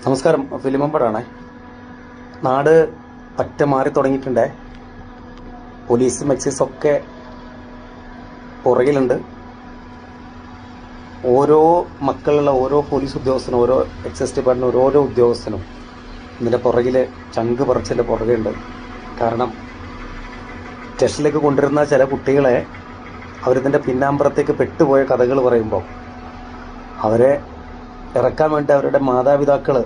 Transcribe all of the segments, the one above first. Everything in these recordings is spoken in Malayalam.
നമസ്കാരം. ഫിലിമമ്പടാണേ. നാട് പറ്റ മാറി തുടങ്ങിയിട്ടുണ്ടേ. പോലീസും എക്സൈസൊക്കെ പുറകിലുണ്ട്. ഓരോ മക്കളുള്ള ഓരോ പോലീസ് ഉദ്യോഗസ്ഥനും, ഓരോ എക്സൈസ് ഡിപ്പാർട്ട്മെൻറ്റ് ഓരോ ഉദ്യോഗസ്ഥനും ഇതിൻ്റെ പുറകിൽ ചങ്ക് പറിച്ചതിൻ്റെ പുറകെയുണ്ട്. കാരണം സ്റ്റേഷനിലേക്ക് കൊണ്ടുവരുന്ന ചില കുട്ടികളെ അവരിതിൻ്റെ പിന്നാമ്പുറത്തേക്ക് പെട്ടുപോയ കഥകൾ പറയുമ്പോൾ അവരെ ഇറക്കാൻ വേണ്ടി അവരുടെ മാതാപിതാക്കൾ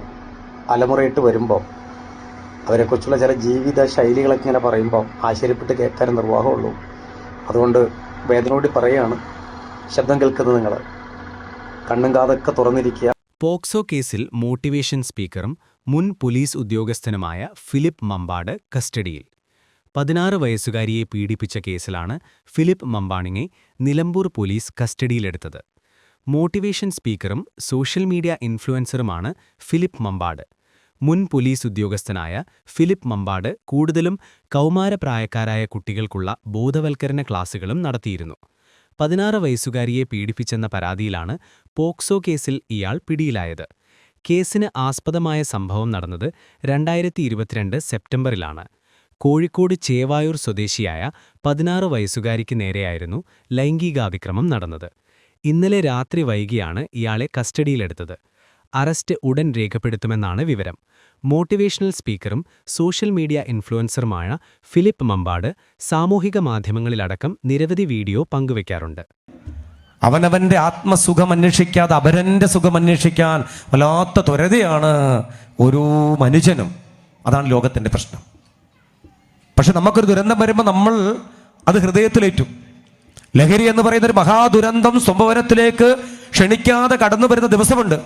അലമുറയിട്ട് വരുമ്പോൾ അവരെക്കുറിച്ചുള്ള ചില ജീവിത ശൈലികളൊക്കെ ഇങ്ങനെ പറയുമ്പോൾ ആശ്ചര്യപ്പെട്ട് കേൾക്കാൻ നിർവാഹമുള്ളൂ. അതുകൊണ്ട് വേദനയോട് പറയുകയാണ്, ശബ്ദം കേൾക്കുന്നത് നിങ്ങൾ കണ്ണും കാതൊക്കെ തുറന്നിരിക്കുക. പോക്സോ കേസിൽ മോട്ടിവേഷൻ സ്പീക്കറും മുൻ പോലീസ് ഉദ്യോഗസ്ഥനുമായ ഫിലിപ്പ് മമ്പാട് കസ്റ്റഡിയിൽ. 16 വയസ്സുകാരിയെ പീഡിപ്പിച്ച കേസിലാണ് ഫിലിപ്പ് മമ്പാടിനെ നിലമ്പൂർ പോലീസ് കസ്റ്റഡിയിലെടുത്തത്. മോട്ടിവേഷൻ സ്പീക്കറും സോഷ്യൽ മീഡിയ ഇൻഫ്ലുവൻസറുമാണ് ഫിലിപ്പ് മമ്പാട്. മുൻ പോലീസ് ഉദ്യോഗസ്ഥനായ ഫിലിപ്പ് മമ്പാട് കൂടുതലും കൗമാരപ്രായക്കാരായ കുട്ടികൾക്കുള്ള ബോധവൽക്കരണ ക്ലാസുകളും നടത്തിയിരുന്നു. 16 വയസ്സുകാരിയെ പീഡിപ്പിച്ചെന്ന പരാതിയിലാണ് പോക്സോ കേസിൽ ഇയാൾ പിടിയിലായത്. കേസിന് ആസ്പദമായ സംഭവം നടന്നത് 2022 സെപ്റ്റംബറിലാണ്. കോഴിക്കോട് ചേവായൂർ സ്വദേശിയായ 16 വയസ്സുകാരിക്ക് നേരെയായിരുന്നു ലൈംഗികാതിക്രമം നടന്നത്. ഇന്നലെ രാത്രി വൈകിയാണ് ഇയാളെ കസ്റ്റഡിയിലെടുത്തത്. അറസ്റ്റ് ഉടൻ രേഖപ്പെടുത്തുമെന്നാണ് വിവരം. മോട്ടിവേഷണൽ സ്പീക്കറും സോഷ്യൽ മീഡിയ ഇൻഫ്ലുവൻസറുമായ ഫിലിപ്പ് മമ്പാട് സാമൂഹിക മാധ്യമങ്ങളിലടക്കം നിരവധി വീഡിയോ പങ്കുവയ്ക്കാറുണ്ട്. അവനവന്റെ ആത്മസുഖം അന്വേഷിക്കാതെ അപരന്റെ സുഖം അന്വേഷിക്കാൻ വല്ലാത്ത ത്വരതയാണ് ഒരു മനുഷ്യനും. അതാണ് ലോകത്തിന്റെ പ്രശ്നം. പക്ഷെ നമുക്കൊരു ദുരന്തം വരുമ്പോൾ നമ്മൾ അത് ഹൃദയത്തിലേറ്റും. ലഹരി എന്ന് പറയുന്ന ഒരു മഹാദുരന്തം സംഭവനത്തിലേക്ക് ക്ഷണിക്കാതെ കടന്നു വരുന്ന ദിവസമുണ്ട്.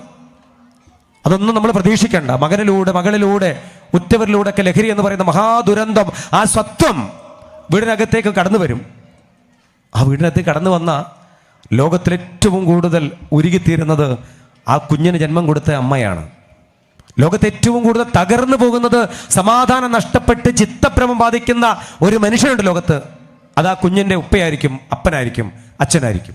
അതൊന്നും നമ്മൾ പ്രതീക്ഷിക്കേണ്ട. മകളിലൂടെ ഉറ്റവരിലൂടെ ഒക്കെ ലഹരി എന്ന് പറയുന്ന മഹാദുരന്തം, ആ സ്വത്വം വീടിനകത്തേക്ക് കടന്നു വരും. ആ വീടിനകത്തേക്ക് കടന്നു വന്ന ലോകത്തിലേറ്റവും കൂടുതൽ ഉരുകിത്തീരുന്നത് ആ കുഞ്ഞിന് ജന്മം കൊടുത്ത അമ്മയാണ്. ലോകത്ത് ഏറ്റവും കൂടുതൽ തകർന്നു പോകുന്നത്, സമാധാനം നഷ്ടപ്പെട്ട് ചിത്തഭ്രമം ബാധിക്കുന്ന ഒരു മനുഷ്യനുണ്ട് ലോകത്ത്. അത് ആ കുഞ്ഞിന്റെ ഉപ്പയായിരിക്കും, അപ്പനായിരിക്കും, അച്ഛനായിരിക്കും.